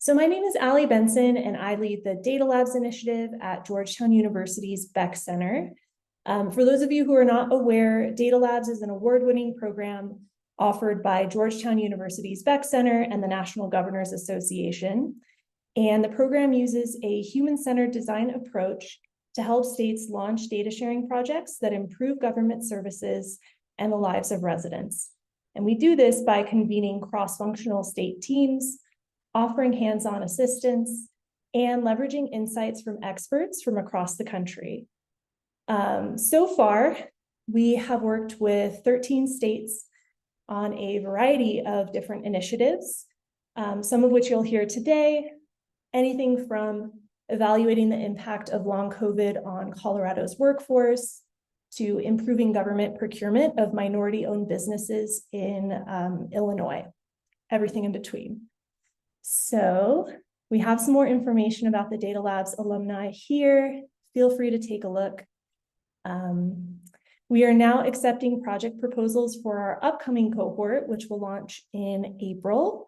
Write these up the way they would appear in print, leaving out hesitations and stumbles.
So my name is Allie Benson, and I lead the Data Labs initiative at Georgetown University's Beeck Center. For those of you who are not aware, Data Labs is an award-winning program offered by Georgetown University's Beeck Center and the National Governors Association. And the program uses a human-centered design approach to help states launch data sharing projects that improve government services and the lives of residents. And we do this by convening cross-functional state teams, offering hands-on assistance, and leveraging insights from experts from across the country. So far, we have worked with 13 states on a variety of different initiatives, some of which you'll hear today, anything from evaluating the impact of long COVID on Colorado's workforce to improving government procurement of minority-owned businesses in Illinois, everything in between. So we have some more information about the Data Labs alumni here. Feel free to take a look. We are now accepting project proposals for our upcoming cohort, which will launch in April.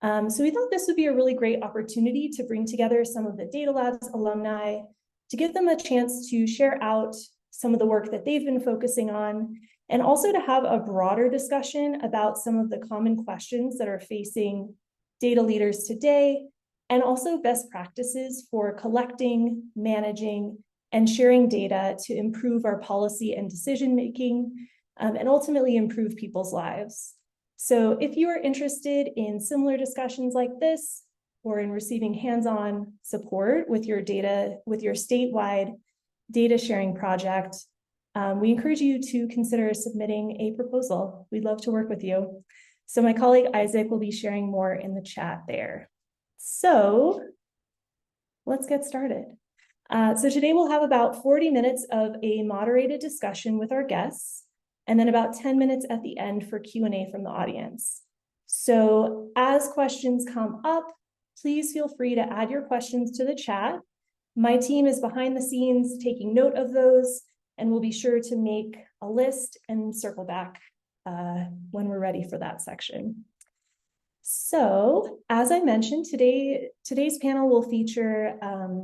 So we thought this would be a really great opportunity to bring together some of the Data Labs alumni to give them a chance to share out some of the work that they've been focusing on, and also to have a broader discussion about some of the common questions that are facing data leaders today, and also best practices for collecting, managing, and sharing data to improve our policy and decision-making, and ultimately improve people's lives. So if you are interested in similar discussions like this, or in receiving hands-on support with your data, with your statewide data sharing project, we encourage you to consider submitting a proposal. We'd love to work with you. So my colleague Isaac will be sharing more in the chat there. So let's get started. So today we'll have about 40 minutes of a moderated discussion with our guests, and then about 10 minutes at the end for Q&A from the audience. So as questions come up, please feel free to add your questions to the chat. My team is behind the scenes taking note of those, and we'll be sure to make a list and circle back when we're ready for that section. So, as I mentioned, today's panel will feature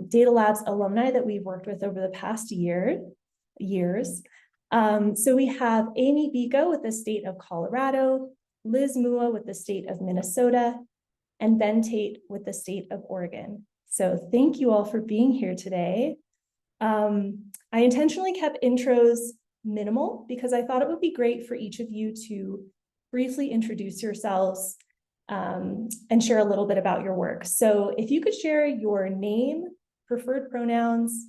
Data Labs alumni that we've worked with over the past years. So we have Amy Bhikha with the state of Colorado, Liz Moua with the state of Minnesota, and Ben Tate with the state of Oregon. So thank you all for being here today. I intentionally kept intros minimal because I thought it would be great for each of you to briefly introduce yourselves and share a little bit about your work. So if you could share your name, preferred pronouns,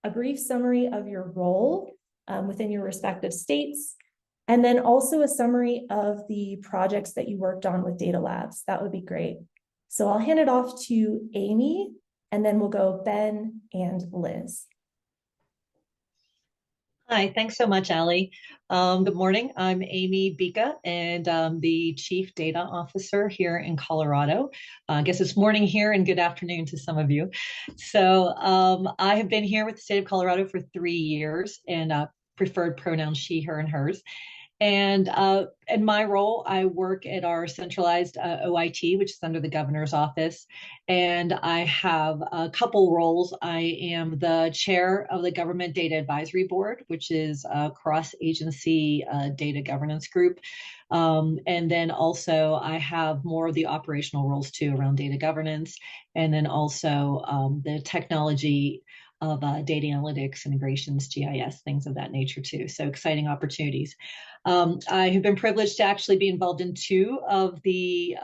a brief summary of your role within your respective states, and then also a summary of the projects that you worked on with Data Labs, that would be great. So I'll hand it off to Amy, and then we'll go Ben and Liz. Hi, thanks so much, Allie. Good morning. I'm Amy Bhikha, and I'm the Chief Data Officer here in Colorado. I guess it's morning here and good afternoon to some of you. So I have been here with the state of Colorado for 3 years, and preferred pronouns she, her, and hers. And in my role, I work at our centralized OIT, which is under the governor's office. And I have a couple roles. I am the chair of the Government Data Advisory Board, which is a cross-agency data governance group. And then also I have more of the operational roles too around data governance. And then also the technology of data analytics, integrations, GIS, things of that nature too. So exciting opportunities. I have been privileged to actually be involved in 2 of the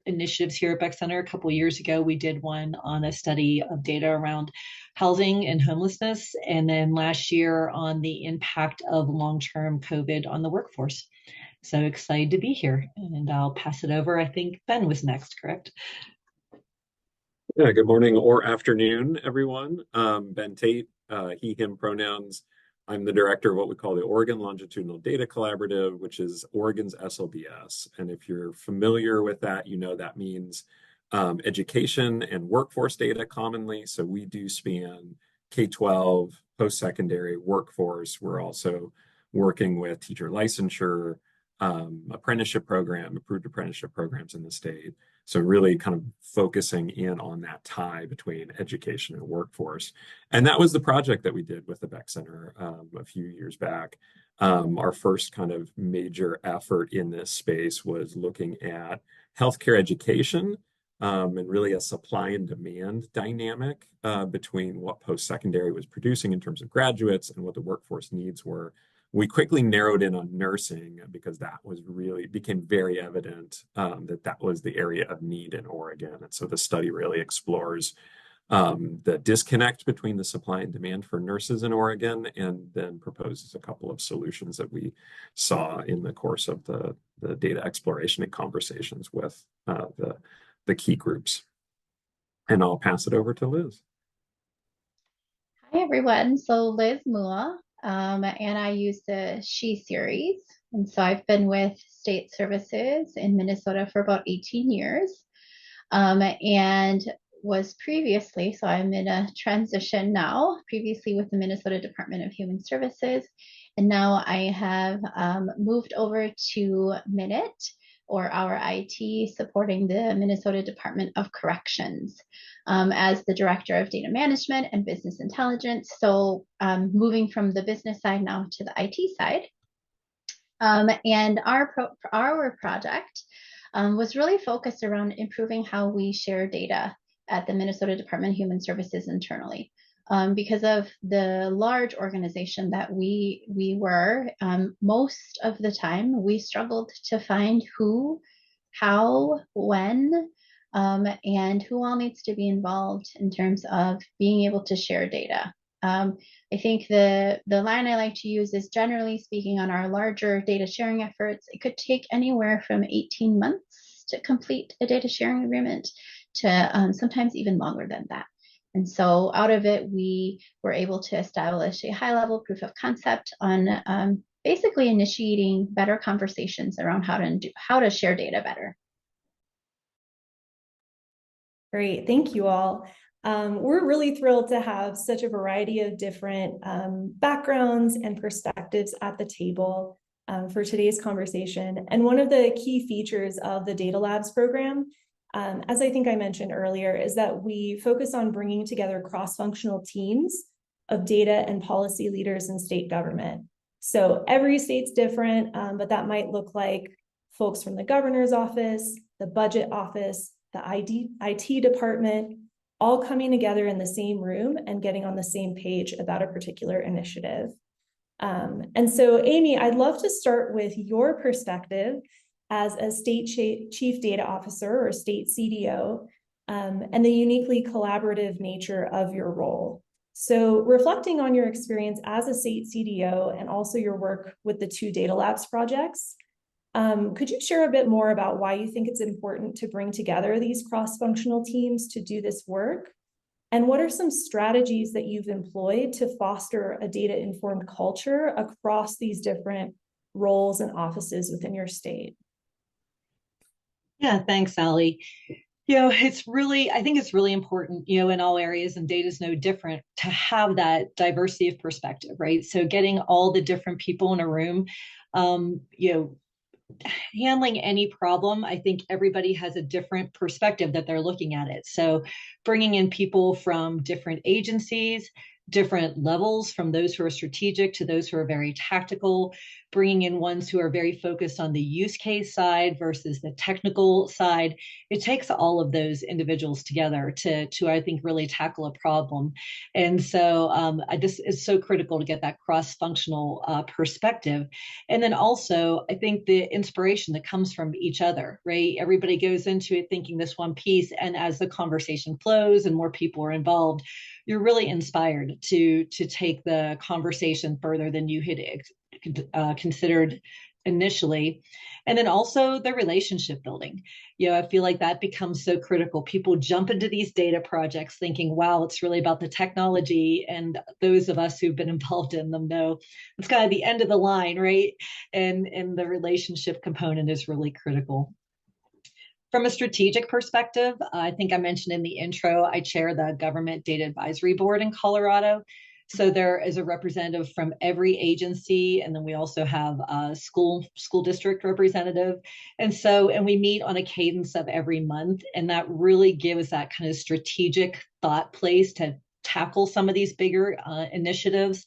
initiatives here at Beeck Center. A couple of years ago, we did one on a study of data around housing and homelessness. And then last year on the impact of long-term COVID on the workforce. So excited to be here. And I'll pass it over. I think Ben was next, correct? Yeah, good morning or afternoon, everyone. Ben Tate, he, him pronouns. I'm the director of what we call the Oregon Longitudinal Data Collaborative, which is Oregon's SLDS. And if you're familiar with that, you know that means education and workforce data commonly. So we do span K-12, post-secondary, workforce. We're also working with teacher licensure, apprenticeship program, approved apprenticeship programs in the state. So really kind of focusing in on that tie between education and workforce. And that was the project that we did with the Beeck Center a few years back. Our first kind of major effort in this space was looking at healthcare education and really a supply and demand dynamic between what post-secondary was producing in terms of graduates and what the workforce needs were. We quickly narrowed in on nursing because that was really became very evident that that was the area of need in Oregon. And so the study really explores the disconnect between the supply and demand for nurses in Oregon, and then proposes a couple of solutions that we saw in the course of the data exploration and conversations with the key groups. And I'll pass it over to Liz. Hi, everyone. So Liz Moua, and I use the She series. And so I've been with State Services in Minnesota for about 18 years and was previously, so I'm in a transition now, previously with the Minnesota Department of Human Services. And now I have moved over to Minute, or our IT, supporting the Minnesota Department of Corrections as the Director of Data Management and Business Intelligence. So moving from the business side now to the IT side. And our project was really focused around improving how we share data at the Minnesota Department of Human Services internally. Because of the large organization that we were, most of the time we struggled to find who, how, when, and who all needs to be involved in terms of being able to share data. I think the line I like to use is, generally speaking, on our larger data sharing efforts, it could take anywhere from 18 months to complete a data sharing agreement to sometimes even longer than that. And so out of it, we were able to establish a high-level proof of concept on basically initiating better conversations around how to share data better. Great, thank you all. We're really thrilled to have such a variety of different backgrounds and perspectives at the table for today's conversation. And one of the key features of the Data Labs program, as I think I mentioned earlier, is that we focus on bringing together cross-functional teams of data and policy leaders in state government. So every state's different, but that might look like folks from the governor's office, the budget office, the IT department, all coming together in the same room and getting on the same page about a particular initiative. And so, Amy, I'd love to start with your perspective as a state chief data officer or state CDO, and the uniquely collaborative nature of your role. So reflecting on your experience as a state CDO and also your work with the 2 Data Labs projects, could you share a bit more about why you think it's important to bring together these cross-functional teams to do this work? And what are some strategies that you've employed to foster a data-informed culture across these different roles and offices within your state? Yeah, thanks, Allie. I think it's really important, in all areas, and data is no different, to have that diversity of perspective, right? So getting all the different people in a room, handling any problem, I think everybody has a different perspective that they're looking at it. So bringing in people from different agencies, different levels, from those who are strategic to those who are very tactical, bringing in ones who are very focused on the use case side versus the technical side. It takes all of those individuals together to I think, really tackle a problem. And so it's so critical to get that cross-functional perspective. And then also, I think the inspiration that comes from each other, right? Everybody goes into it thinking this one piece, and as the conversation flows and more people are involved, you're really inspired to take the conversation further than you had considered initially. And then also the relationship building. I feel like that becomes so critical. People jump into these data projects thinking, wow, it's really about the technology. And those of us who've been involved in them know it's kind of the end of the line, right? And the relationship component is really critical. From a strategic perspective, I think I mentioned in the intro, I chair the Government Data Advisory Board in Colorado. So there is a representative from every agency, and then we also have a school district representative. And we meet on a cadence of every month, and that really gives that kind of strategic thought place to tackle some of these bigger initiatives.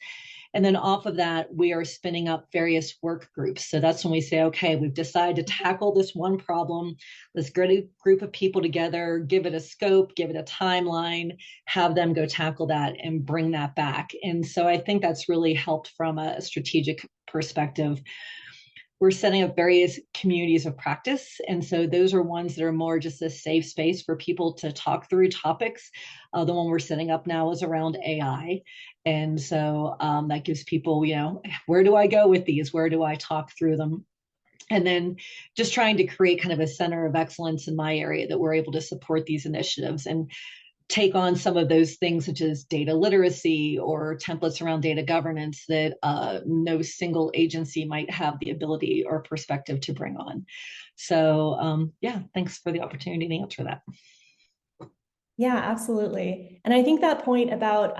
And then off of that, we are spinning up various work groups. So that's when we say, okay, we've decided to tackle this one problem. Let's get a group of people together, give it a scope, give it a timeline, have them go tackle that and bring that back. And so I think that's really helped from a strategic perspective. We're setting up various communities of practice. And so those are ones that are more just a safe space for people to talk through topics. The one we're setting up now is around AI. And so that gives people, where do I go with these? Where do I talk through them? And then just trying to create kind of a center of excellence in my area that we're able to support these initiatives and take on some of those things such as data literacy or templates around data governance that no single agency might have the ability or perspective to bring on. So thanks for the opportunity to answer that. Yeah, absolutely. And I think that point about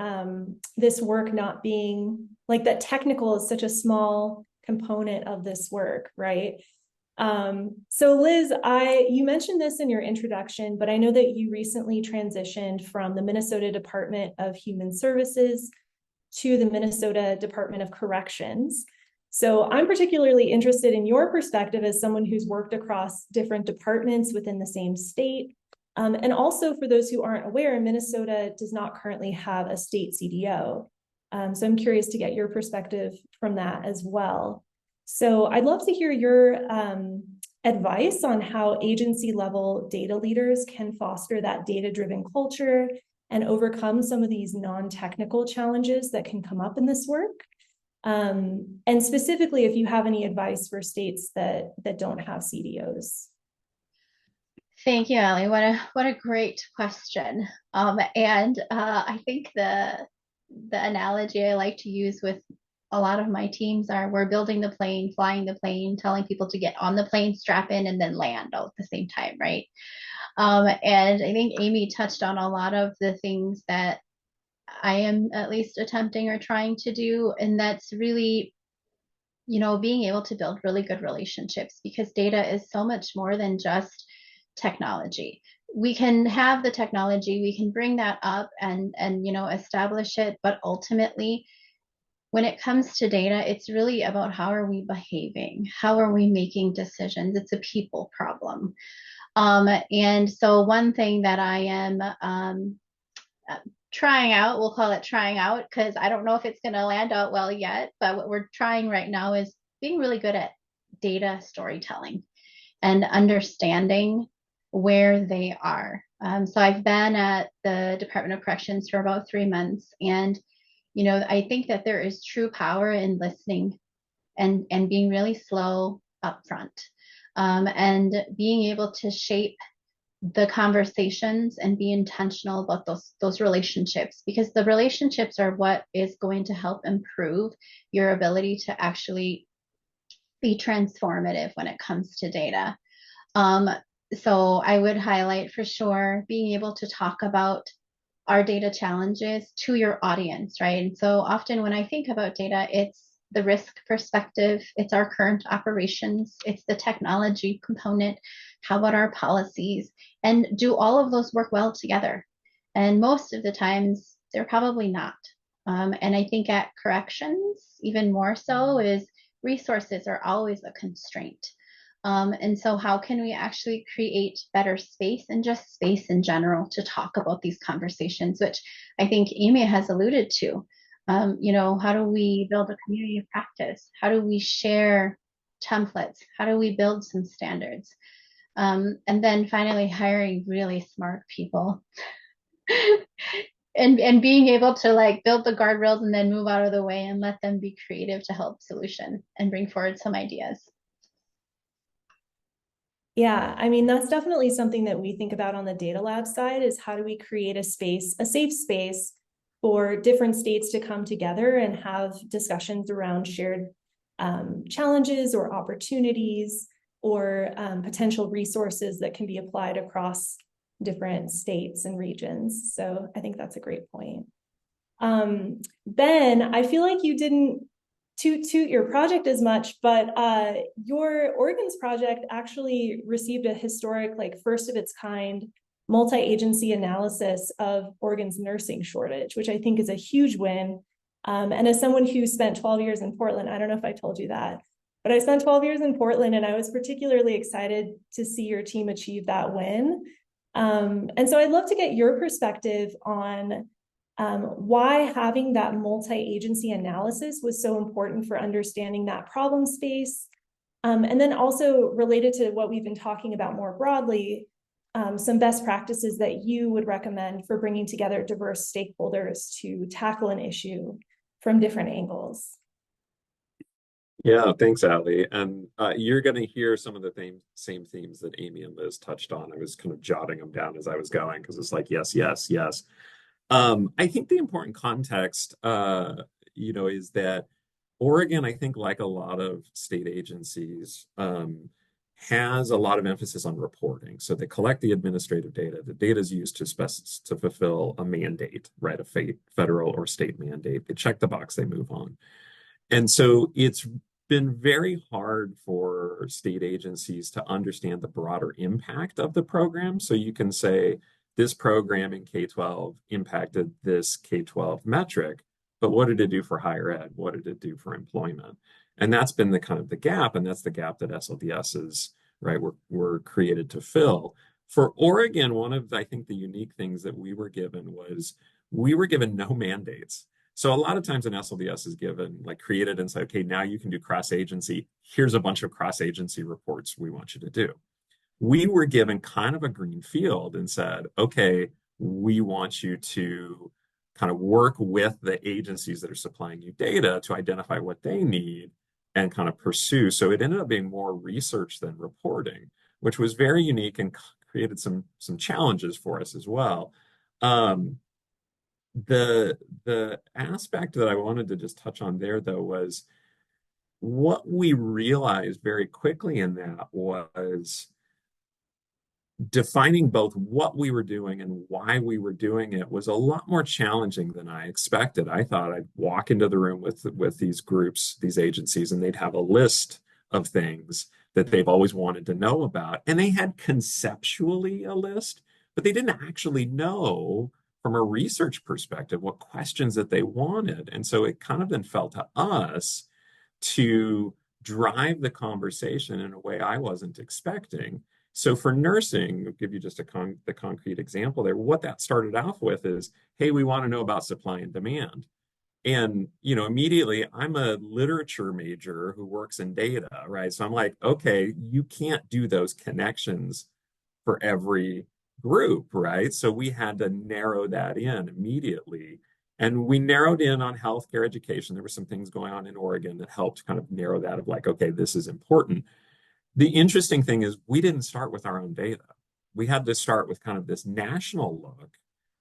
this work not being like that technical is such a small component of this work, right? So Liz, you mentioned this in your introduction, but I know that you recently transitioned from the Minnesota Department of Human Services to the Minnesota Department of Corrections. So I'm particularly interested in your perspective as someone who's worked across different departments within the same state. And also for those who aren't aware, Minnesota does not currently have a state CDO. So I'm curious to get your perspective from that as well. So I'd love to hear your advice on how agency level data leaders can foster that data-driven culture and overcome some of these non-technical challenges that can come up in this work. And specifically, if you have any advice for states that don't have CDOs. Thank you, Allie. What a great question. I think the analogy I like to use with a lot of my teams are we're building the plane, flying the plane, telling people to get on the plane, strap in, and then land all at the same time, right? And I think Amy touched on a lot of the things that I am at least attempting or trying to do, and that's really, being able to build really good relationships, because data is so much more than just technology. We can have the technology, we can bring that up and establish it, but ultimately, when it comes to data, it's really about how are we behaving? How are we making decisions? It's a people problem. And so one thing that I am trying out, we'll call it trying out, because I don't know if it's going to land out well yet, but what we're trying right now is being really good at data storytelling and understanding where they are. So I've been at the Department of Corrections for about 3 months, and I think that there is true power in listening and being really slow up front, and being able to shape the conversations and be intentional about those relationships, because the relationships are what is going to help improve your ability to actually be transformative when it comes to data. So I would highlight for sure being able to talk about our data challenges to your audience, right? And so often when I think about data, it's the risk perspective, it's our current operations, it's the technology component, how about our policies, and do all of those work well together? And most of the times they're probably not. And I think at corrections, even more so, is resources are always a constraint. And so how can we actually create better space and just space in general to talk about these conversations, which I think Amy has alluded to. How do we build a community of practice? How do we share templates? How do we build some standards? And then finally, hiring really smart people and being able to build the guardrails and then move out of the way and let them be creative to help solution and bring forward some ideas. Yeah, I mean, that's definitely something that we think about on the data lab side, is how do we create a safe space for different states to come together and have discussions around shared challenges or opportunities or potential resources that can be applied across different states and regions. So I think that's a great point. Ben, I feel like you didn't toot your project as much, but your organs project actually received a historic, like first of its kind, multi-agency analysis of organs nursing shortage, which I think is a huge win. And as someone who spent 12 years in Portland, I don't know if I told you that, but I spent 12 years in Portland, and I was particularly excited to see your team achieve that win. And so I'd love to get your perspective on why having that multi-agency analysis was so important for understanding that problem space. And then also related to what we've been talking about more broadly, some best practices that you would recommend for bringing together diverse stakeholders to tackle an issue from different angles. Yeah, thanks, Ali. And you're going to hear some of the same themes that Amy and Liz touched on. I was kind of jotting them down as I was going because it's like, yes, yes, yes. I think the important context, is that Oregon, I think, like a lot of state agencies, has a lot of emphasis on reporting. So they collect the administrative data. The data is used to fulfill a mandate, right? A federal or state mandate. They check the box, they move on. And so it's been very hard for state agencies to understand the broader impact of the program. So you can say this program in K-12 impacted this K-12 metric, but what did it do for higher ed? What did it do for employment? And that's been the kind of the gap, and that's the gap that SLDSs, right, were created to fill. For Oregon, one of, I think, the unique things that we were given was we were given no mandates. So a lot of times an SLDS is given, like created and say, okay, now you can do cross-agency. Here's a bunch of cross-agency reports we want you to do. We were given kind of a green field and said, okay, we want you to kind of work with the agencies that are supplying you data to identify what they need and kind of pursue. So it ended up being more research than reporting, which was very unique and created some challenges for us as well. The aspect that I wanted to just touch on there, though, was what we realized very quickly in that was defining both what we were doing and why we were doing it was a lot more challenging than I expected. I thought I'd walk into the room with these groups, these agencies, and they'd have a list of things that they've always wanted to know about. And they had conceptually a list, but they didn't actually know from a research perspective what questions that they wanted. And so it kind of then fell to us to drive the conversation in a way I wasn't expecting. So for nursing, I'll give you just the concrete example there. What that started off with is, hey, we want to know about supply and demand. And, immediately I'm a literature major who works in data, right? So I'm like, okay, you can't do those connections for every group, right? So we had to narrow that in immediately. And we narrowed in on healthcare education. There were some things going on in Oregon that helped kind of narrow that of like, okay, this is important. The interesting thing is we didn't start with our own data. We had to start with kind of this national look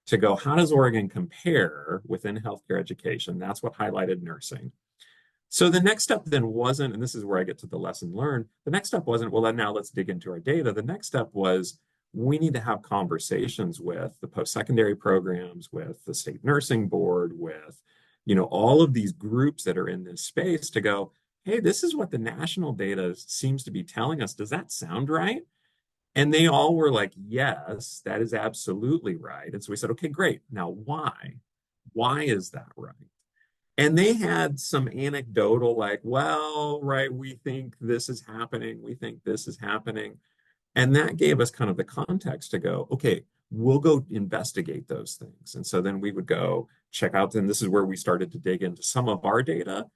to go, how does Oregon compare within healthcare education? That's what highlighted nursing. So the next step then wasn't, and this is where I get to the lesson learned, the next step wasn't, well, now let's dig into our data. The next step was, we need to have conversations with the post-secondary programs, with the state nursing board, with, all of these groups that are in this space to go, hey, this is what the national data seems to be telling us. Does that sound right? And they all were like, yes, that is absolutely right. And so we said, okay, great. Now, why? Why is that right? And they had some anecdotal, like, well, right, we think this is happening. We think this is happening. And that gave us kind of the context to go, okay, we'll go investigate those things. And so then we would go check out, and this is where we started to dig into some of our data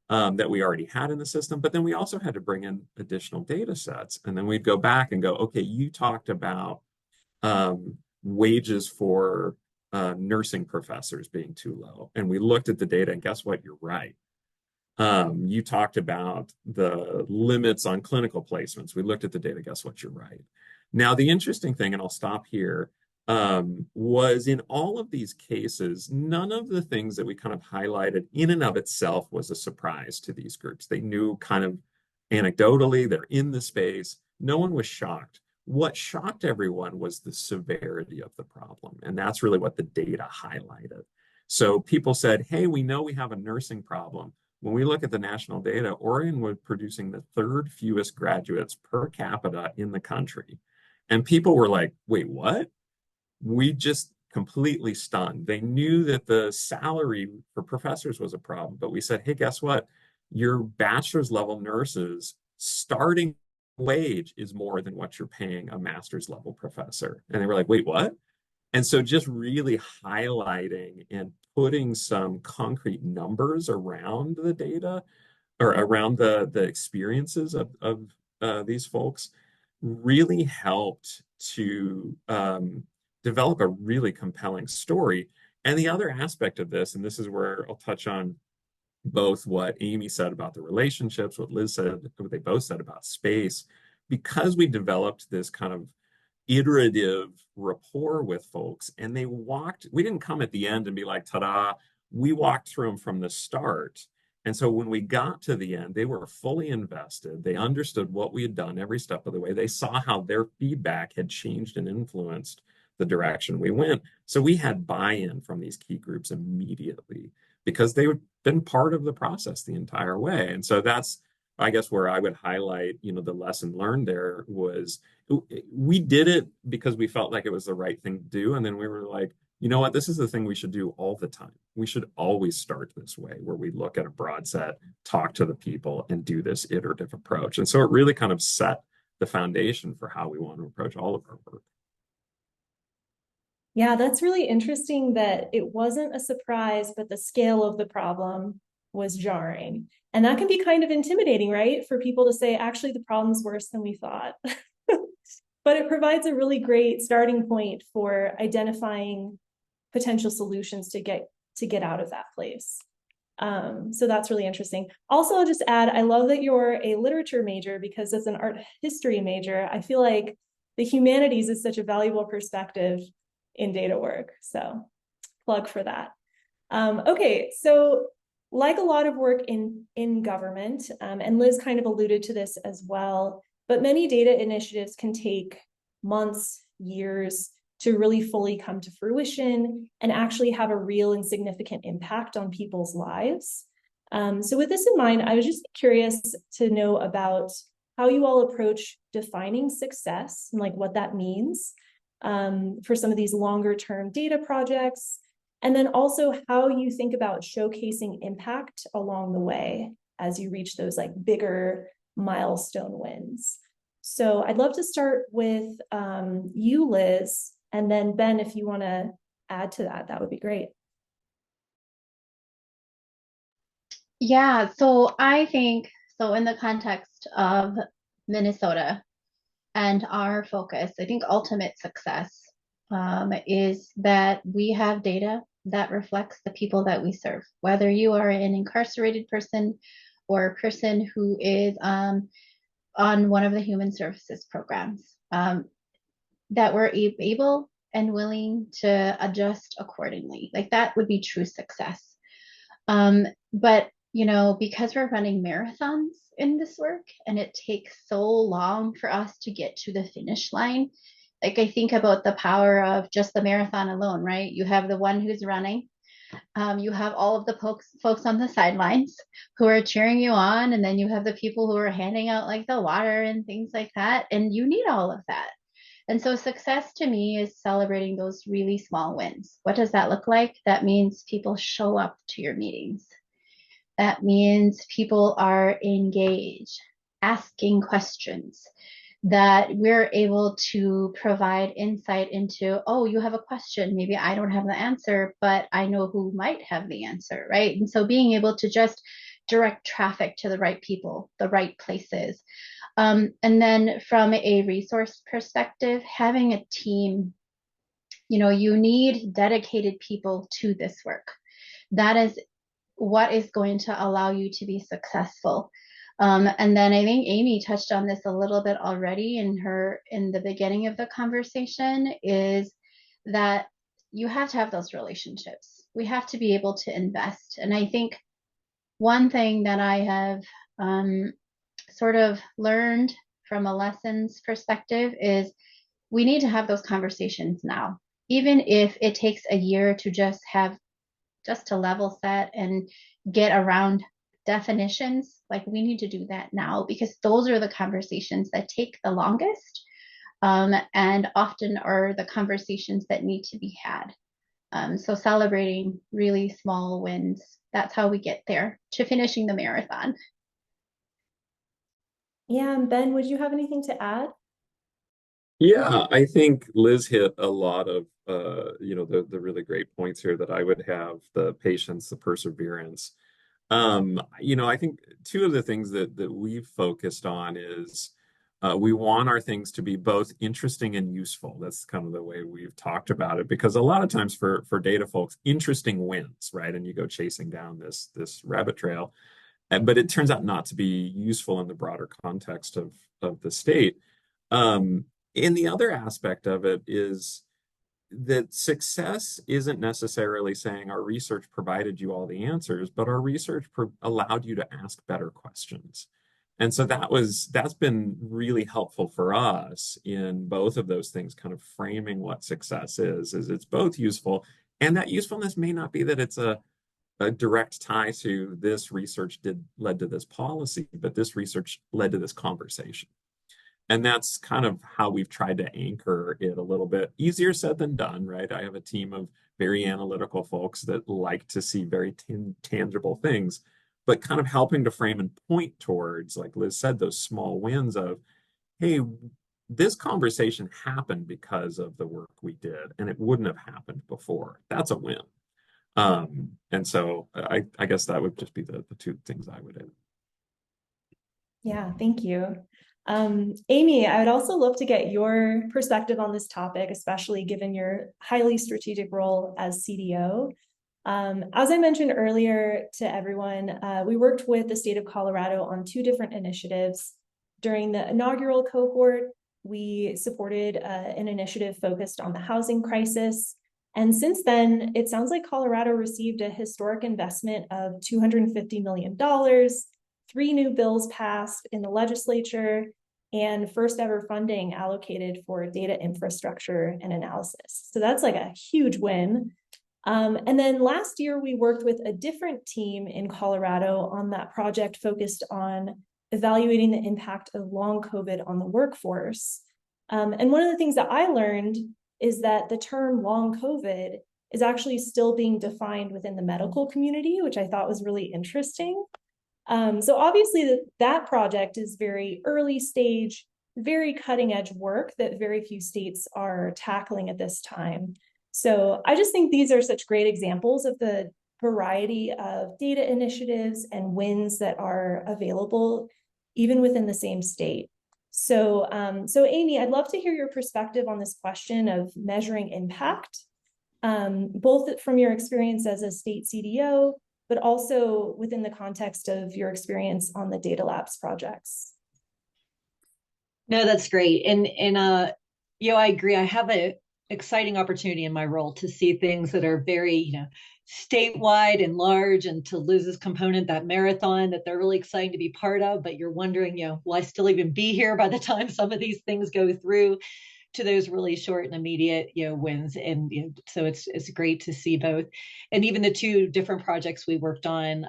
that we already had in the system, but then we also had to bring in additional data sets. And then we'd go back and go, okay, you talked about wages for nursing professors being too low. And we looked at the data, and guess what? You're right. You talked about the limits on clinical placements. We looked at the data. Guess what? You're right. Now, the interesting thing, and I'll stop here, was in all of these cases, none of the things that we kind of highlighted in and of itself was a surprise to these groups. They knew kind of anecdotally, they're in the space. No one was shocked. What shocked everyone was the severity of the problem. And that's really what the data highlighted. So people said, hey, we know we have a nursing problem. When we look at the national data, Oregon was producing the third fewest graduates per capita in the country. And people were like, wait, what? We just completely stunned. They knew that the salary for professors was a problem, but we said, hey, guess what? Your bachelor's level nurses starting wage is more than what you're paying a master's level professor. And they were like, wait, what? And so just really highlighting and putting some concrete numbers around the data or around the experiences of these folks really helped to develop a really compelling story. And the other aspect of this, and this is where I'll touch on both what Amy said about the relationships, what Liz said, what they both said about space, because we developed this kind of iterative rapport with folks and we didn't come at the end and be like, ta-da, we walked through them from the start. And so when we got to the end, they were fully invested. They understood what we had done every step of the way. They saw how their feedback had changed and influenced the direction we went. So we had buy-in from these key groups immediately because they had been part of the process the entire way. And so that's, I guess, where I would highlight, the lesson learned there was we did it because we felt like it was the right thing to do. And then we were like, you know what, this is the thing we should do all the time. We should always start this way, where we look at a broad set, talk to the people, and do this iterative approach. And so it really kind of set the foundation for how we want to approach all of our work. Yeah, that's really interesting that it wasn't a surprise, but the scale of the problem was jarring. And that can be kind of intimidating, right? For people to say, actually, the problem's worse than we thought. But it provides a really great starting point for identifying potential solutions to get out of that place. So that's really interesting. Also, I'll just add, I love that you're a literature major, because as an art history major, I feel like the humanities is such a valuable perspective in data work. So plug for that. Okay, so like a lot of work in government, and Liz kind of alluded to this as well, but many data initiatives can take months, years to really fully come to fruition and actually have a real and significant impact on people's lives. So with this in mind, I was just curious to know about how you all approach defining success and like what that means for some of these longer term data projects. And then also how you think about showcasing impact along the way as you reach those like bigger milestone wins. So I'd love to start with you, Liz, and then Ben, if you want to add to that, that would be great. Yeah, so I think, so in the context of Minnesota and our focus, I think ultimate success is that we have data that reflects the people that we serve, whether you are an incarcerated person or a person who is on one of the human services programs, that we're able and willing to adjust accordingly. Like that would be true success. But because we're running marathons in this work and it takes so long for us to get to the finish line, like I think about the power of just the marathon alone, right? You have the one who's running. You have all of the folks on the sidelines who are cheering you on. And then you have the people who are handing out like the water and things like that. And you need all of that. And so success to me is celebrating those really small wins. What does that look like? That means people show up to your meetings. That means people are engaged, asking questions, that we're able to provide insight into, oh, you have a question. Maybe I don't have the answer, but I know who might have the answer, right? And so being able to just direct traffic to the right people, the right places. And then from a resource perspective, having a team, you need dedicated people to this work. That is what is going to allow you to be successful. And then I think Amy touched on this a little bit already in the beginning of the conversation, is that you have to have those relationships. We have to be able to invest. And I think one thing that I have sort of learned from a lessons perspective is we need to have those conversations now, even if it takes a year to just have just to level set and get around definitions, like we need to do that now, because those are the conversations that take the longest, and often are the conversations that need to be had. So celebrating really small wins, that's how we get there to finishing the marathon. Yeah, and Ben, would you have anything to add? Yeah, I think Liz hit a lot of the really great points here that I would have, the patience, the perseverance. I think two of the things that we've focused on is we want our things to be both interesting and useful. That's kind of the way we've talked about it, because a lot of times for data folks, interesting wins, right? And you go chasing down this rabbit trail, but it turns out not to be useful in the broader context of the state. And the other aspect of it is that success isn't necessarily saying our research provided you all the answers, but our research allowed you to ask better questions. And so that's been really helpful for us in both of those things, kind of framing what success is it's both useful, and that usefulness may not be that it's a direct tie to this research led to this policy, but this research led to this conversation. And that's kind of how we've tried to anchor it a little bit. Easier said than done, right? I have a team of very analytical folks that like to see very tangible things, but kind of helping to frame and point towards, like Liz said, those small wins of, hey, this conversation happened because of the work we did, and it wouldn't have happened before. That's a win. And so I guess that would just be the two things I would add. Yeah, thank you. Amy, I would also love to get your perspective on this topic, especially given your highly strategic role as CDO. As I mentioned earlier to everyone, we worked with the state of Colorado on 2 different initiatives. During the inaugural cohort, we supported an initiative focused on the housing crisis. And since then, it sounds like Colorado received a historic investment of $250 million, 3 new bills passed in the legislature, and first ever funding allocated for data infrastructure and analysis. So that's like a huge win. And then last year, we worked with a different team in Colorado on that project focused on evaluating the impact of long COVID on the workforce. And one of the things that I learned is that the term long COVID is actually still being defined within the medical community, which I thought was really interesting. So obviously that project is very early stage, very cutting edge work that very few states are tackling at this time. So I just think these are such great examples of the variety of data initiatives and wins that are available even within the same state. So Amy, I'd love to hear your perspective on this question of measuring impact, both from your experience as a state CDO, but also within the context of your experience on the data labs projects. No, that's great. And I agree. I have an exciting opportunity in my role to see things that are very, statewide and large, and to Liz's component, that marathon that they're really excited to be part of, but you're wondering, will I still even be here by the time some of these things go through, to those really short and immediate, wins. And so it's great to see both. And even the 2 different projects we worked on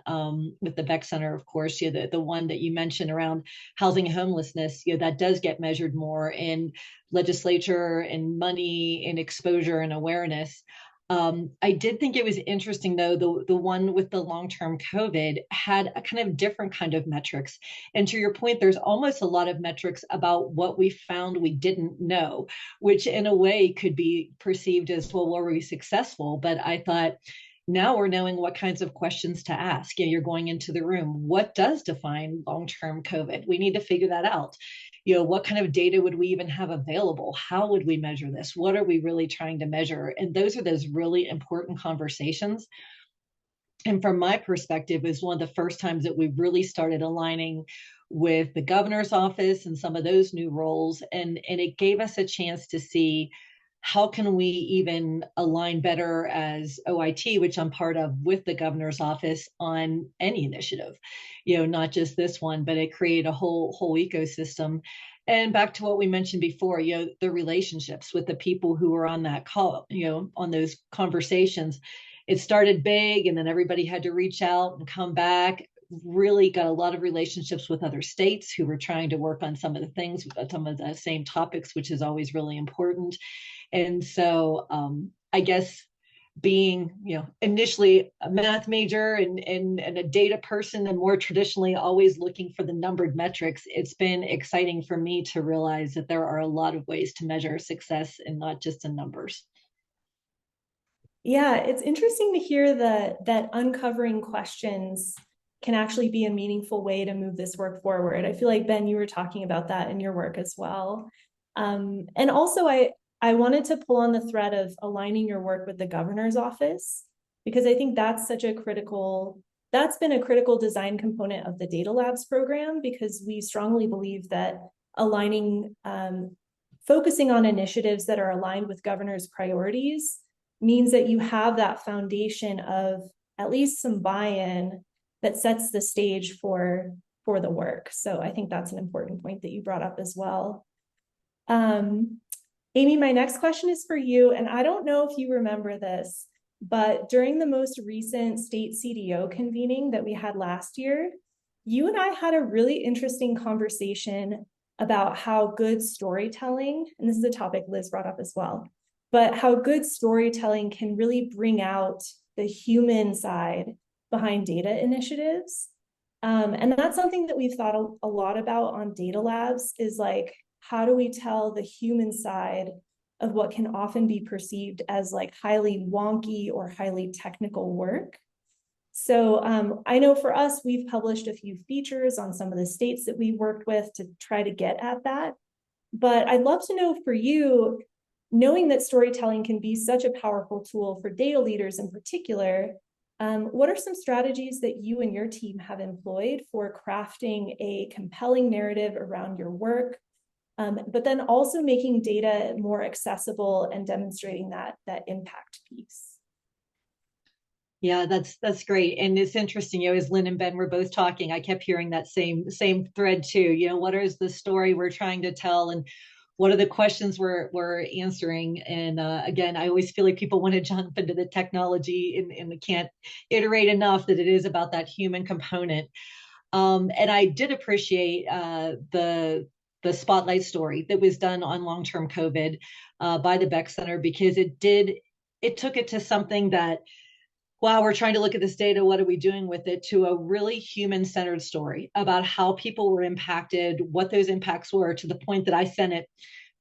with the Beeck Center, of course, the one that you mentioned around housing and homelessness, that does get measured more in legislature and money and exposure and awareness. I did think it was interesting, though, the one with the long-term COVID had a kind of different kind of metrics. And to your point, there's almost a lot of metrics about what we found we didn't know, which in a way could be perceived as, well, were we successful? But I thought, now we're knowing what kinds of questions to ask. You're going into the room. What does define long-term COVID? We need to figure that out. What kind of data would we even have available? How would we measure this? What are we really trying to measure? And those are those really important conversations. And from my perspective, it was one of the first times that we really started aligning with the governor's office and some of those new roles. And it gave us a chance to see, how can we even align better as OIT, which I'm part of, with the governor's office on any initiative, not just this one, but it created a whole ecosystem. And back to what we mentioned before, the relationships with the people who were on that call, on those conversations. it started big, and then everybody had to reach out and come back. Really got a lot of relationships with other states who were trying to work on some of the things, some of the same topics, which is always really important. And so I guess being, initially a math major and a data person, and more traditionally always looking for the numbered metrics, it's been exciting for me to realize that there are a lot of ways to measure success and not just in numbers. Yeah, it's interesting to hear that uncovering questions can actually be a meaningful way to move this work forward. I feel like, Ben, you were talking about that in your work as well. And also, I wanted to pull on the thread of aligning your work with the governor's office, because I think that's been a critical design component of the Data Labs program, because we strongly believe that aligning, focusing on initiatives that are aligned with governor's priorities means that you have that foundation of at least some buy-in that sets the stage for the work. So I think that's an important point that you brought up as well. Amy, my next question is for you, and I don't know if you remember this, but during the most recent state CDO convening that we had last year, you and I had a really interesting conversation about how good storytelling, and this is a topic Liz brought up as well, but how good storytelling can really bring out the human side behind data initiatives. And that's something that we've thought a lot about on Data Labs, is like, how do we tell the human side of what can often be perceived as like highly wonky or highly technical work? So I know for us, we've published a few features on some of the states that we worked with to try to get at that. But I'd love to know for you, knowing that storytelling can be such a powerful tool for data leaders in particular, what are some strategies that you and your team have employed for crafting a compelling narrative around your work, but then also making data more accessible and demonstrating that impact piece? Yeah, that's great. And it's interesting, as Lynn and Ben were both talking, I kept hearing that same thread too. What is the story we're trying to tell, and what are the questions we're answering? And again, I always feel like people want to jump into the technology, and we can't iterate enough that it is about that human component. And I did appreciate the spotlight story that was done on long-term COVID by the Beeck Center, because it took it to something that, wow, we're trying to look at this data, what are we doing with it, to a really human-centered story about how people were impacted, what those impacts were, to the point that I sent it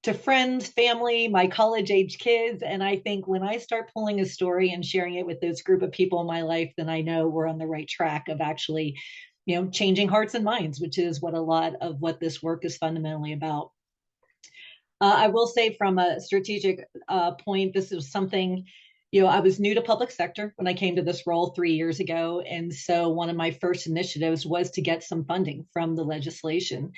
to friends, family, my college-age kids. And I think when I start pulling a story and sharing it with this group of people in my life, then I know we're on the right track of actually, changing hearts and minds, which is what a lot of what this work is fundamentally about. I will say, from a strategic point, this is something, I was new to public sector when I came to this role 3 years ago. And so one of my first initiatives was to get some funding from the legislation.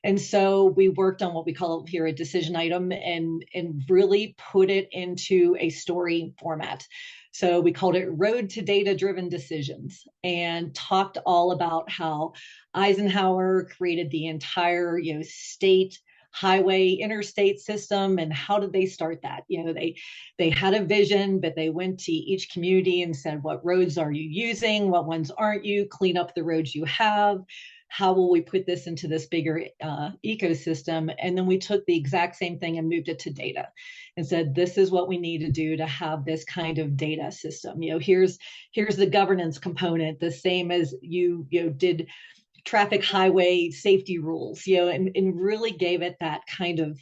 And so we worked on what we call here a decision item, and really put it into a story format. So we called it Road to Data-Driven Decisions, and talked all about how Eisenhower created the entire, state highway interstate system, and how did they start that? They had a vision, but they went to each community and said, what roads are you using, what ones aren't you, clean up the roads you have, how will we put this into this bigger ecosystem? And then we took the exact same thing and moved it to data, and said, this is what we need to do to have this kind of data system. Here's the governance component, the same as you did traffic highway safety rules, and really gave it that kind of,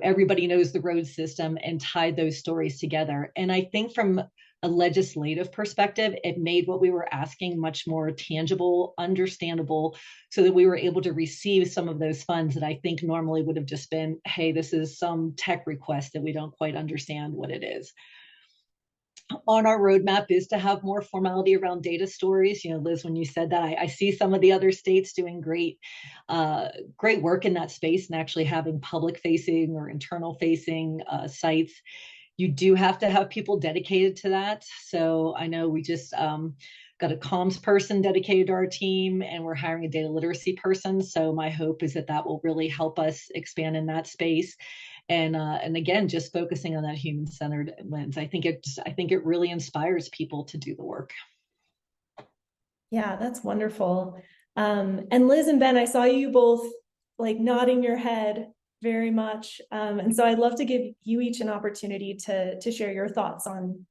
everybody knows the road system, and tied those stories together. And I think from a legislative perspective, it made what we were asking much more tangible, understandable, so that we were able to receive some of those funds that I think normally would have just been, hey, this is some tech request that we don't quite understand what it is. On our roadmap is to have more formality around data stories. Liz, when you said that, I see some of the other states doing great work in that space, and actually having public facing or internal facing sites. You do have to have people dedicated to that. So I know we just got a comms person dedicated to our team, and we're hiring a data literacy person. So my hope is that will really help us expand in that space. And again, just focusing on that human-centered lens. I think it really inspires people to do the work. Yeah, that's wonderful. And Liz and Ben, I saw you both like nodding your head very much. And so I'd love to give you each an opportunity to share your thoughts on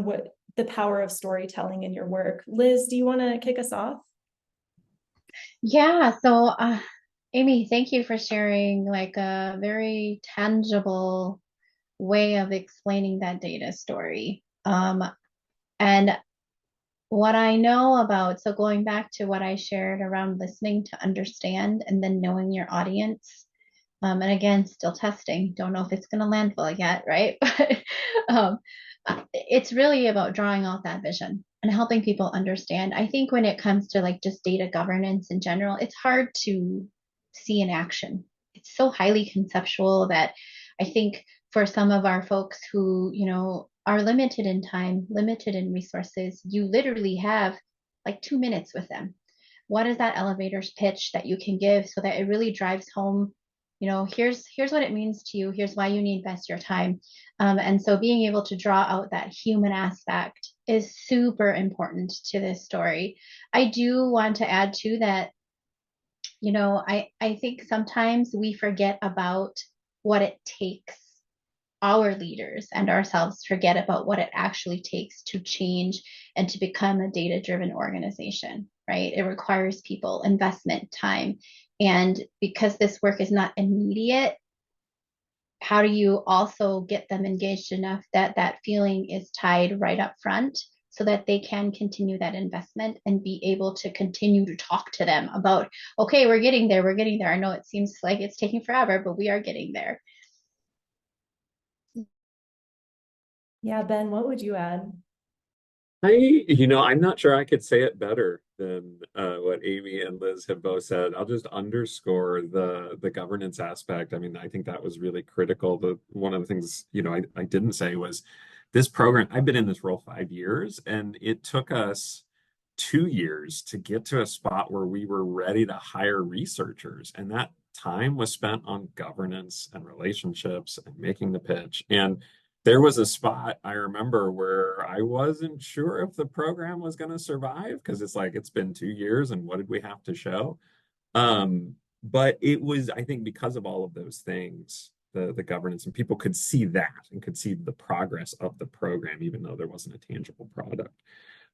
what the power of storytelling in your work. Liz, do you want to kick us off? Yeah, so Amy, thank you for sharing like a very tangible way of explaining that data story. And what I know about, so going back to what I shared around listening to understand and then knowing your audience. And again, still testing. Don't know if it's going to land well yet, right? But it's really about drawing out that vision and helping people understand. I think when it comes to like just data governance in general, it's hard to see in action. It's so highly conceptual that I think for some of our folks who, are limited in time, limited in resources, you literally have like 2 minutes with them. What is that elevator's pitch that you can give so that it really drives home, here's what it means to you, here's why you need to invest your time. And so being able to draw out that human aspect is super important to this story. I do want to add to that, I think sometimes we forget about what it takes. Our leaders and ourselves forget about what it actually takes to change and to become a data-driven organization, right? It requires people, investment, time. And because this work is not immediate, how do you also get them engaged enough that that feeling is tied right up front so that they can continue that investment and be able to continue to talk to them about, okay, we're getting there, we're getting there. I know it seems like it's taking forever, but we are getting there. Yeah, Ben, what would you add? I'm not sure I could say it better than what Amy and Liz have both said. I'll just underscore the governance aspect. I mean, I think that was really critical. One of the things, I didn't say was this program, I've been in this role 5 years, and it took us 2 years to get to a spot where we were ready to hire researchers. And that time was spent on governance and relationships and making the pitch. And there was a spot I remember where I wasn't sure if the program was going to survive because it's been 2 years and what did we have to show? But it was, I think, because of all of those things, the governance, and people could see that and could see the progress of the program, even though there wasn't a tangible product,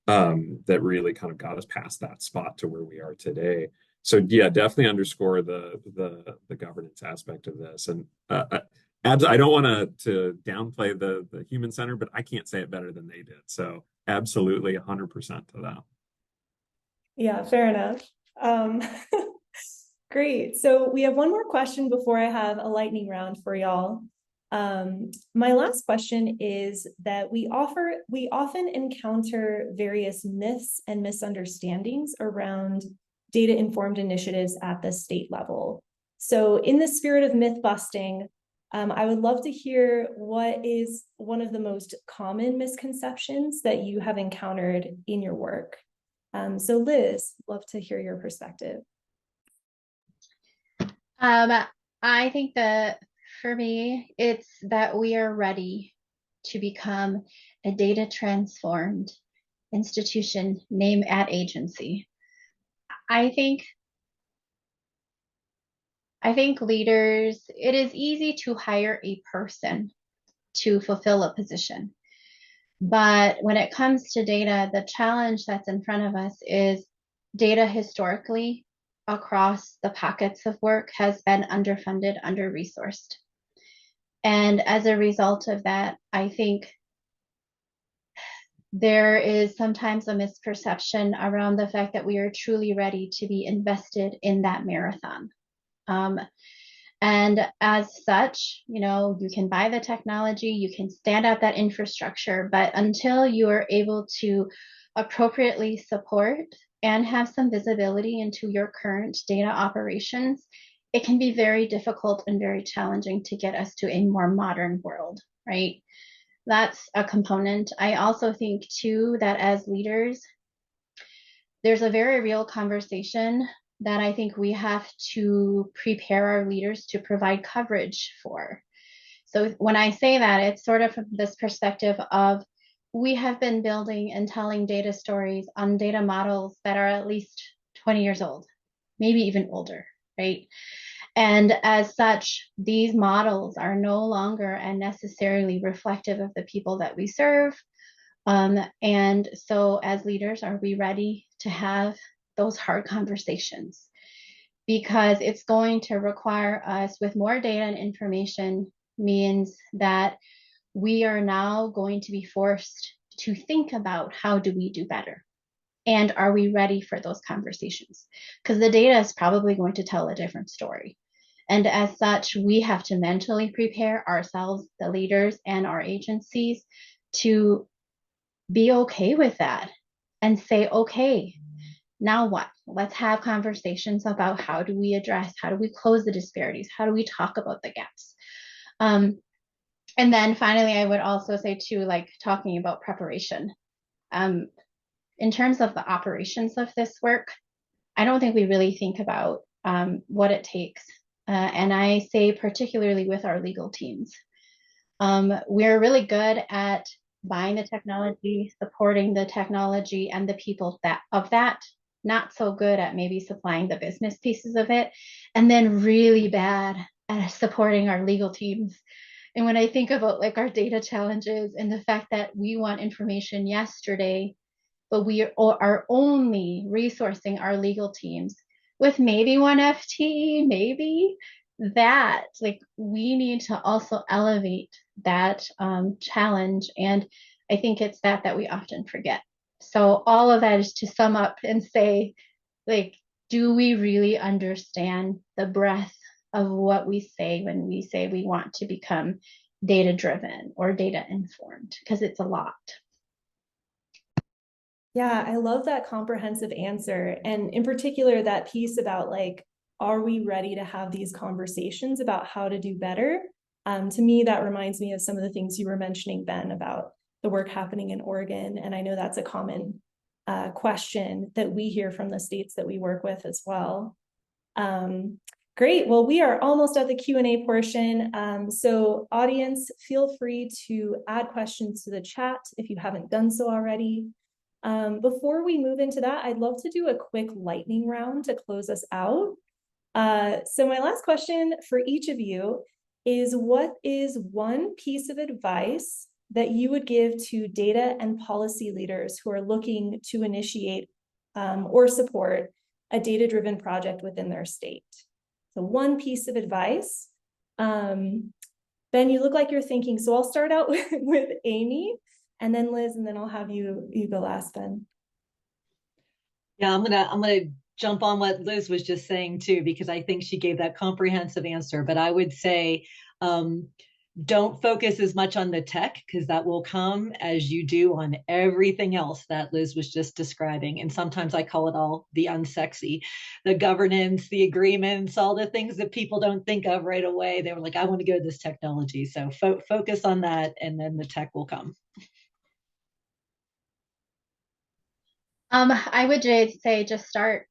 that really kind of got us past that spot to where we are today. So yeah, definitely underscore the governance aspect of this. And I don't want to downplay the human center, but I can't say it better than they did. So absolutely 100% to that. Yeah, fair enough. Great. So we have one more question before I have a lightning round for y'all. My last question is that we often encounter various myths and misunderstandings around data-informed initiatives at the state level. So in the spirit of myth busting, I would love to hear what is one of the most common misconceptions that you have encountered in your work. So Liz, love to hear your perspective. I think that for me, it's that we are ready to become a data transformed institution, name at agency. I think leaders, it is easy to hire a person to fulfill a position. But when it comes to data, the challenge that's in front of us is data historically across the pockets of work has been underfunded, under-resourced. And as a result of that, I think there is sometimes a misperception around the fact that we are truly ready to be invested in that marathon. And as such, you can buy the technology, you can stand up that infrastructure, but until you are able to appropriately support and have some visibility into your current data operations, it can be very difficult and very challenging to get us to a more modern world, right? That's a component. I also think too that as leaders, there's a very real conversation that I think we have to prepare our leaders to provide coverage for. So when I say that, it's sort of from this perspective of we have been building and telling data stories on data models that are at least 20 years old, maybe even older, right? And as such, these models are no longer and necessarily reflective of the people that we serve. And so as leaders, are we ready to have those hard conversations? Because it's going to require us with more data and information means that we are now going to be forced to think about how do we do better? And are we ready for those conversations? Because the data is probably going to tell a different story. And as such, we have to mentally prepare ourselves, the leaders and our agencies, to be okay with that and say, okay, now what? Let's have conversations about how do we address, how do we close the disparities? How do we talk about the gaps? And then finally, I would also say too, like talking about preparation. In terms of the operations of this work, I don't think we really think about what it takes. And I say particularly with our legal teams. We're really good at buying the technology, supporting the technology and the people of that, not so good at maybe supplying the business pieces of it, and then really bad at supporting our legal teams. And when I think about like our data challenges and the fact that we want information yesterday, but we are only resourcing our legal teams with maybe one FTE, maybe that, like, we need to also elevate that challenge. And I think it's that we often forget. So all of that is to sum up and say, like, do we really understand the breadth of what we say when we say we want to become data driven or data informed? Because it's a lot. Yeah, I love that comprehensive answer. And in particular, that piece about like, are we ready to have these conversations about how to do better? To me, that reminds me of some of the things you were mentioning, Ben, about the work happening in Oregon. And I know that's a common question that we hear from the states that we work with as well. Great. Well, we are almost at the Q&A portion. So audience, feel free to add questions to the chat if you haven't done so already. Before we move into that, I'd love to do a quick lightning round to close us out. So my last question for each of you is, what is one piece of advice that you would give to data and policy leaders who are looking to initiate or support a data-driven project within their state? So one piece of advice. Ben, you look like you're thinking, so I'll start out with Amy, and then Liz, and then I'll have you go last, Ben. Yeah, I'm gonna jump on what Liz was just saying too, because I think she gave that comprehensive answer. But I would say, don't focus as much on the tech, because that will come as you do on everything else that Liz was just describing. And sometimes I call it all the unsexy, the governance, the agreements, all the things that people don't think of right away. They were like, I want to go to this technology. So focus on that, and then the tech will come. I would say just start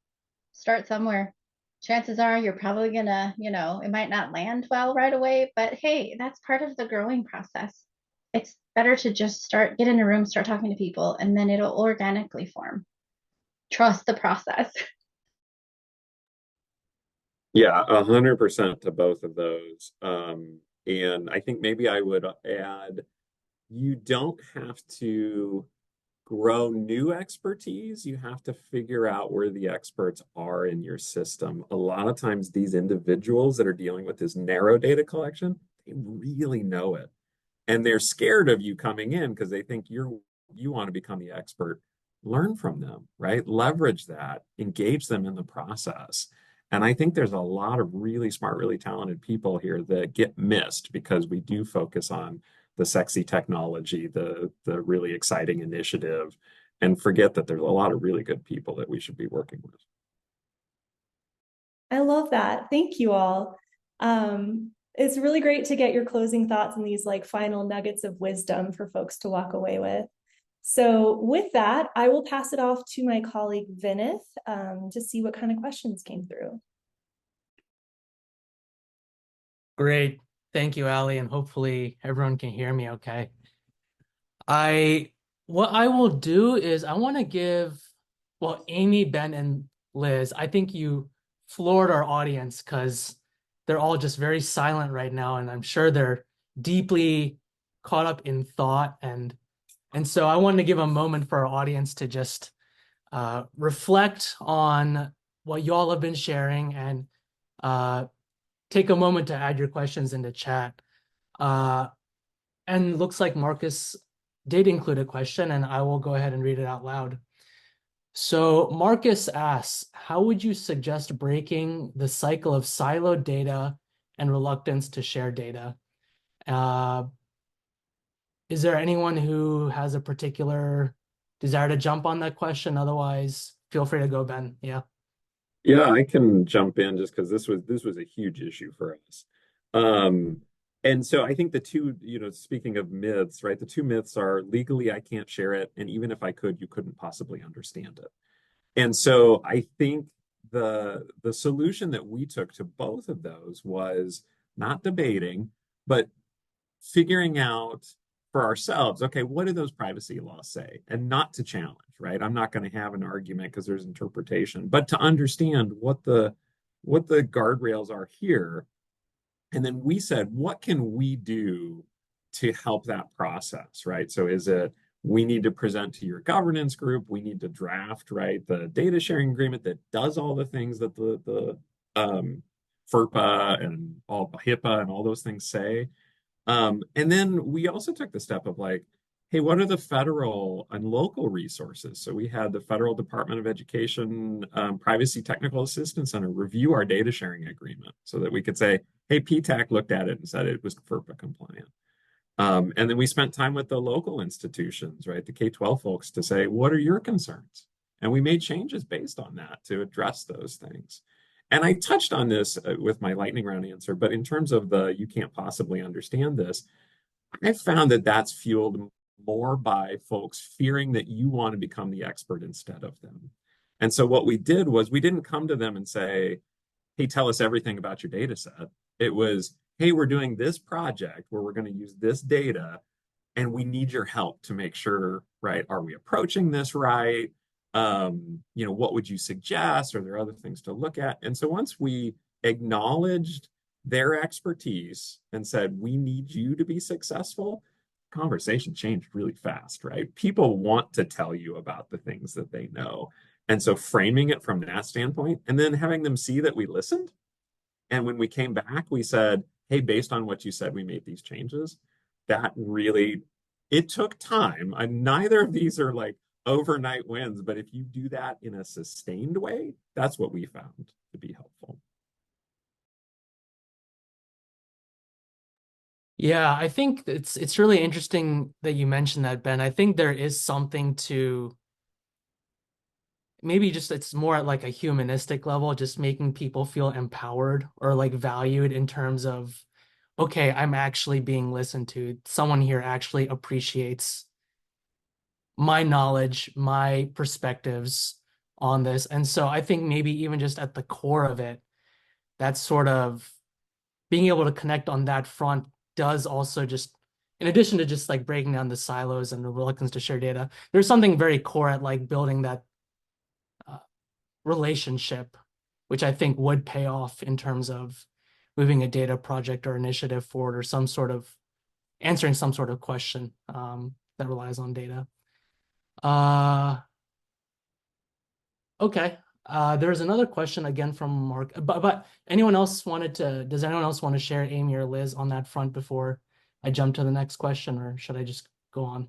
somewhere. Chances are you're probably gonna, it might not land well right away, but hey, that's part of the growing process. It's better to just get in a room, start talking to people, and then it'll organically form. Trust the process. Yeah, 100% to both of those. And I think maybe I would add, you don't have to grow new expertise. You have to figure out where the experts are in your system. A lot of times these individuals that are dealing with this narrow data collection, they really know it. And they're scared of you coming in because they think you want to become the expert. Learn from them, right? Leverage that, engage them in the process. And I think there's a lot of really smart, really talented people here that get missed because we do focus on the sexy technology, the really exciting initiative, and forget that there's a lot of really good people that we should be working with. I love that. Thank you all. It's really great to get your closing thoughts and these like final nuggets of wisdom for folks to walk away with. So with that, I will pass it off to my colleague Vinith to see what kind of questions came through. Great. Thank you, Ali, and hopefully everyone can hear me okay. What I will do is I want to give, well, Amy, Ben, and Liz, I think you floored our audience because they're all just very silent right now, and I'm sure they're deeply caught up in thought, and so I wanted to give a moment for our audience to just reflect on what y'all have been sharing and take a moment to add your questions in the chat. And looks like Marcus did include a question, and I will go ahead and read it out loud. So Marcus asks, how would you suggest breaking the cycle of siloed data and reluctance to share data? Is there anyone who has a particular desire to jump on that question? Otherwise, feel free to go, Ben. Yeah. Yeah, I can jump in just because this was a huge issue for us. And so I think the two, speaking of myths, right? The two myths are legally I can't share it, and even if I could, you couldn't possibly understand it. And so I think the solution that we took to both of those was not debating, but figuring out for ourselves, okay, what do those privacy laws say? And not to challenge, right? I'm not going to have an argument because there's interpretation, but to understand what the guardrails are here. And then we said, what can we do to help that process, right? So is it we need to present to your governance group, we need to draft, right, the data sharing agreement that does all the things that the FERPA and all HIPAA and all those things say. And then we also took the step of like, hey, what are the federal and local resources? So we had the Federal Department of Education Privacy Technical Assistance Center review our data sharing agreement so that we could say, hey, PTAC looked at it and said it was FERPA compliant. And then we spent time with the local institutions, right, the K-12 folks to say, what are your concerns? And we made changes based on that to address those things. And I touched on this with my lightning round answer, but in terms of you can't possibly understand this, I found that that's fueled more by folks fearing that you want to become the expert instead of them. And so what we did was we didn't come to them and say, hey, tell us everything about your data set. It was, hey, we're doing this project where we're going to use this data and we need your help to make sure, right, are we approaching this right? What would you suggest? Are there other things to look at? And so once we acknowledged their expertise and said, we need you to be successful, conversation changed really fast, right? People want to tell you about the things that they know. And so framing it from that standpoint and then having them see that we listened. And when we came back, we said, hey, based on what you said, we made these changes. That really, it took time. Neither of these are like overnight wins, but if you do that in a sustained way, that's what we found to be helpful. Yeah, I think it's really interesting that you mentioned that, Ben. I think there is something to maybe just it's more at like a humanistic level, just making people feel empowered or like valued in terms of, okay, I'm actually being listened to. Someone here actually appreciates my knowledge, my perspectives on this. And so I think maybe even just at the core of it, that's sort of being able to connect on that front does also just, in addition to just like breaking down the silos and the reluctance to share data, there's something very core at like building that relationship, which I think would pay off in terms of moving a data project or initiative forward or some sort of answering some sort of question that relies on data. Okay. There's another question again from Mark, but does anyone else want to share, Amy or Liz, on that front before I jump to the next question, or should I just go on?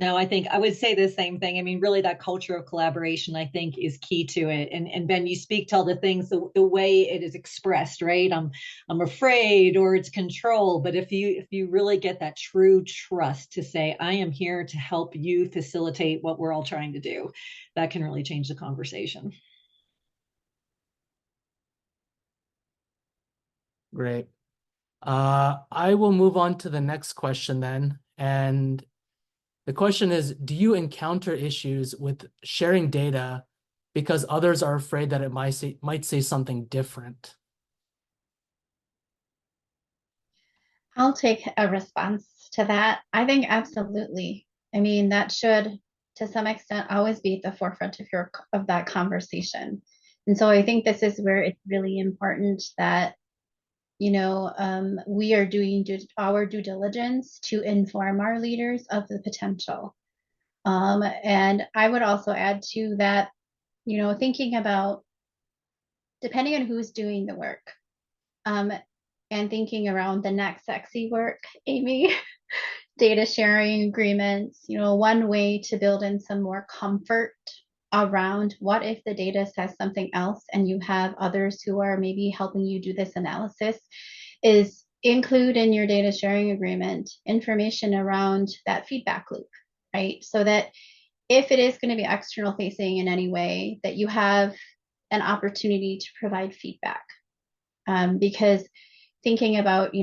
No, I think I would say the same thing. I mean, really, that culture of collaboration, I think, is key to it. And Ben, you speak to all the things the way it is expressed, right? I'm afraid, or it's control. But if you really get that true trust to say, I am here to help you facilitate what we're all trying to do, that can really change the conversation. Great. I will move on to the next question then. And the question is, do you encounter issues with sharing data because others are afraid that it might say something different? I'll take a response to that. I think absolutely. I mean, that should, to some extent, always be at the forefront of that conversation. And so I think this is where it's really important that, we are doing our due diligence to inform our leaders of the potential. And I would also add to that, thinking about depending on who's doing the work, and thinking around the next sexy work, Amy, data sharing agreements, one way to build in some more comfort around what if the data says something else and you have others who are maybe helping you do this analysis is include in your data sharing agreement information around that feedback loop, right? So that if it is going to be external facing in any way, that you have an opportunity to provide feedback. Because thinking about,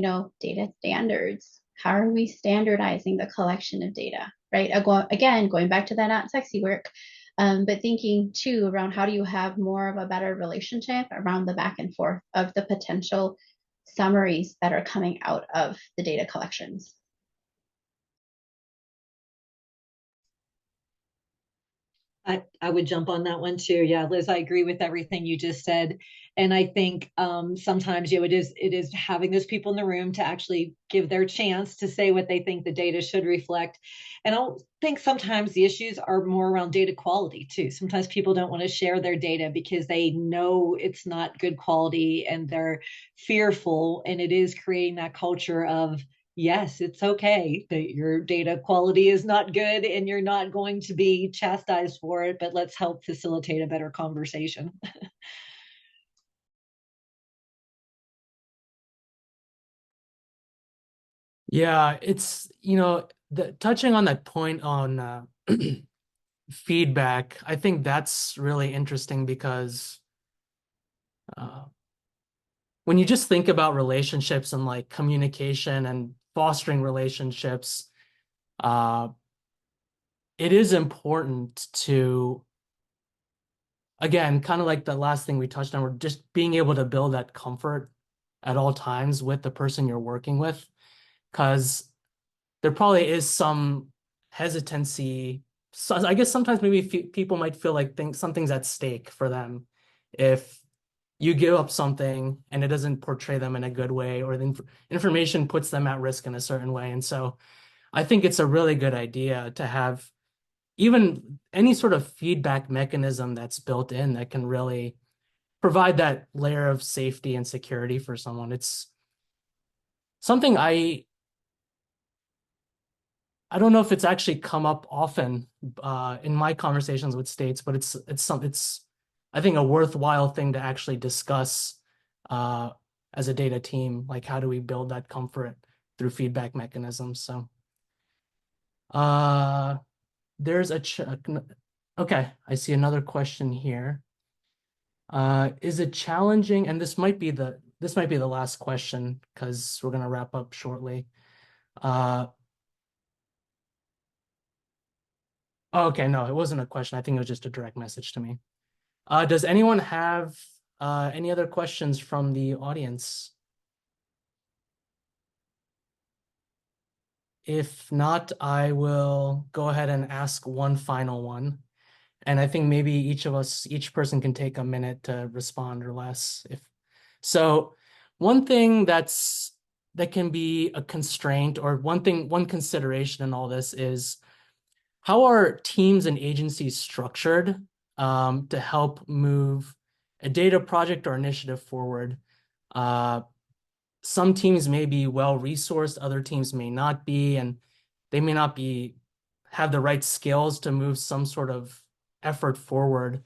data standards, how are we standardizing the collection of data, right? Again, going back to that not sexy work, but thinking too around how do you have more of a better relationship around the back and forth of the potential summaries that are coming out of the data collections. I would jump on that one too. Yeah, Liz, I agree with everything you just said. And I think sometimes it is having those people in the room to actually give their chance to say what they think the data should reflect. And I think sometimes the issues are more around data quality too. Sometimes people don't want to share their data because they know it's not good quality and they're fearful. And it is creating that culture of, yes, it's okay that your data quality is not good and you're not going to be chastised for it, but let's help facilitate a better conversation. Yeah, it's, touching on that point on feedback, I think that's really interesting because when you just think about relationships and like communication and fostering relationships, it is important to, again, kind of like the last thing we touched on, we're just being able to build that comfort at all times with the person you're working with, because there probably is some hesitancy. So I guess sometimes maybe people might feel like something's at stake for them if you give up something and it doesn't portray them in a good way, or the information puts them at risk in a certain way. And so I think it's a really good idea to have even any sort of feedback mechanism that's built in that can really provide that layer of safety and security for someone. It's something I don't know if it's actually come up often in my conversations with states, but it's I think a worthwhile thing to actually discuss as a data team. Like, how do we build that comfort through feedback mechanisms? So there's okay, I see another question here. Is it challenging? And this might be the last question because we're gonna wrap up shortly. Okay, no, it wasn't a question. I think it was just a direct message to me. Does anyone have any other questions from the audience? If not, I will go ahead and ask one final one. And I think maybe each person can take a minute to respond or less. So, one thing that can be a constraint, or one consideration in all this is, how are teams and agencies structured to help move a data project or initiative forward? Some teams may be well-resourced, other teams may not be, and they may not have the right skills to move some sort of effort forward.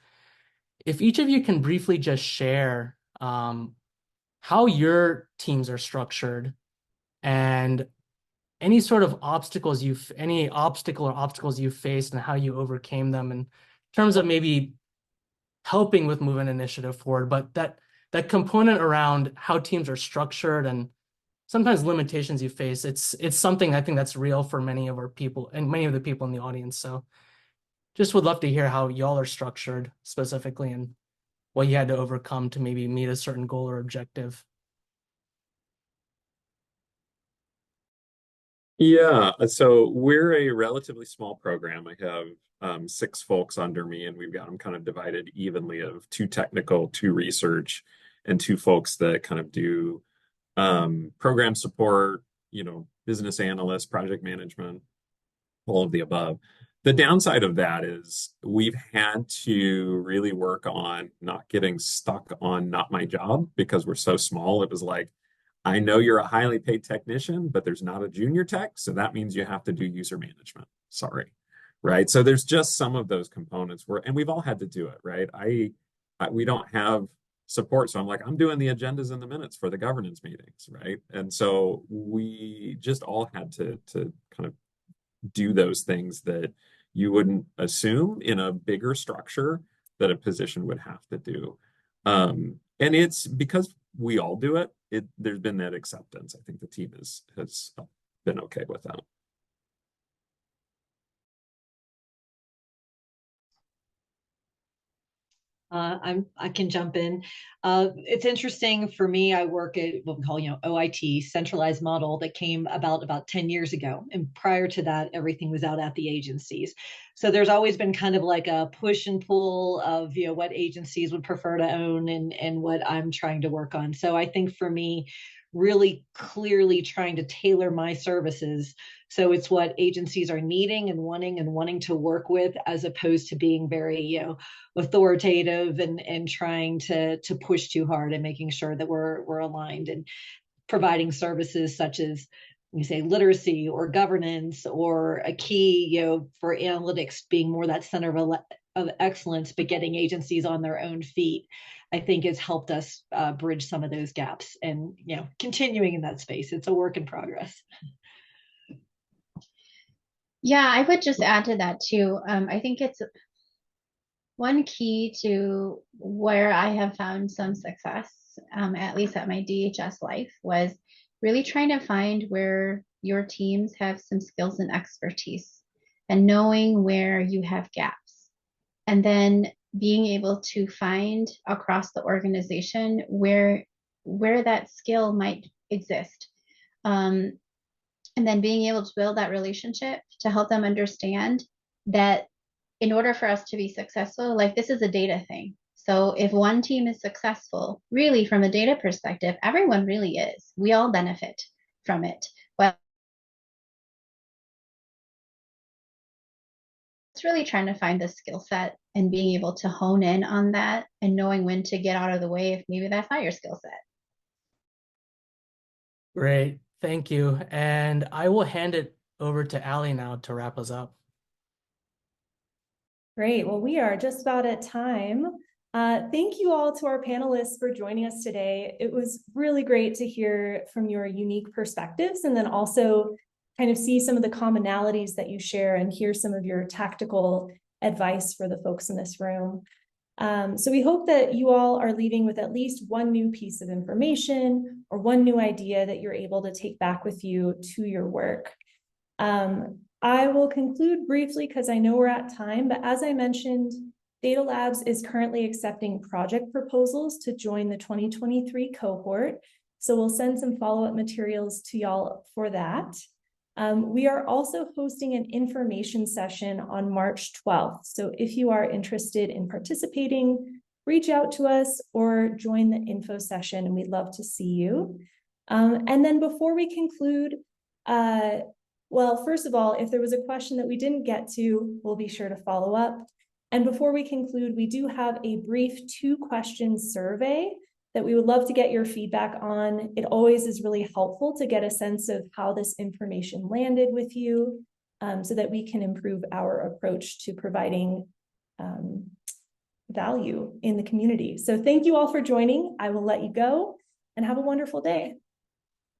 If each of you can briefly just share how your teams are structured and any sort of obstacles any obstacle or obstacles you faced and how you overcame them in terms of maybe helping with moving initiative forward, but that component around how teams are structured and sometimes limitations you face, it's something I think that's real for many of our people and many of the people in the audience. So just would love to hear how y'all are structured specifically and what you had to overcome to maybe meet a certain goal or objective. Yeah, so we're a relatively small program. I have 6 folks under me, and we've got them kind of divided evenly of 2 technical, 2 research, and 2 folks that kind of do program support, business analysts, project management, all of the above. The downside of that is we've had to really work on not getting stuck on not my job because we're so small. It was like, I know you're a highly paid technician, but there's not a junior tech, so that means you have to do user management. Sorry. Right. So there's just some of those components and we've all had to do it, right? We don't have support. So I'm like, I'm doing the agendas and the minutes for the governance meetings, right? And so we just all had to kind of do those things that you wouldn't assume in a bigger structure that a position would have to do. And it's because we all do it, there's been that acceptance. I think the team has been okay with that. I can jump in. It's interesting for me. I work at what we call, OIT, centralized model, that came about 10 years ago. And prior to that, everything was out at the agencies. So there's always been kind of like a push and pull of, what agencies would prefer to own and what I'm trying to work on. So I think for me, really clearly trying to tailor my services so it's what agencies are needing and wanting to work with, as opposed to being very, authoritative and trying to push too hard, and making sure that we're aligned and providing services such as, you say, literacy or governance, or a key, for analytics being more that center of excellence, but getting agencies on their own feet, I think has helped us bridge some of those gaps, and continuing in that space. It's a work in progress. Yeah, I would just add to that too. I think it's one key to where I have found some success, at least at my DHS life, was really trying to find where your teams have some skills and expertise, and knowing where you have gaps, and then being able to find across the organization where that skill might exist. And then being able to build that relationship to help them understand that in order for us to be successful, like, this is a data thing. So if one team is successful, really from a data perspective, everyone really is. We all benefit from it. But it's really trying to find the skill set and being able to hone in on that, and knowing when to get out of the way if maybe that's not your skill set. Great. Thank you. And I will hand it over to Allie now to wrap us up. Great. Well, we are just about at time. Thank you all to our panelists for joining us today. It was really great to hear from your unique perspectives, and then also kind of see some of the commonalities that you share and hear some of your tactical advice for the folks in this room. So we hope that you all are leaving with at least one new piece of information or one new idea that you're able to take back with you to your work. I will conclude briefly because I know we're at time, but as I mentioned, Data Labs is currently accepting project proposals to join the 2023 cohort. So we'll send some follow-up materials to y'all for that. We are also hosting an information session on March 12th. So if you are interested in participating, reach out to us or join the info session, and we'd love to see you. And then before we conclude, well, first of all, if there was a question that we didn't get to, we'll be sure to follow up. And before we conclude, we do have a brief 2-question survey that we would love to get your feedback on. It always is really helpful to get a sense of how this information landed with you, so that we can improve our approach to providing value in the community. So thank you all for joining. I will let you go, and have a wonderful day.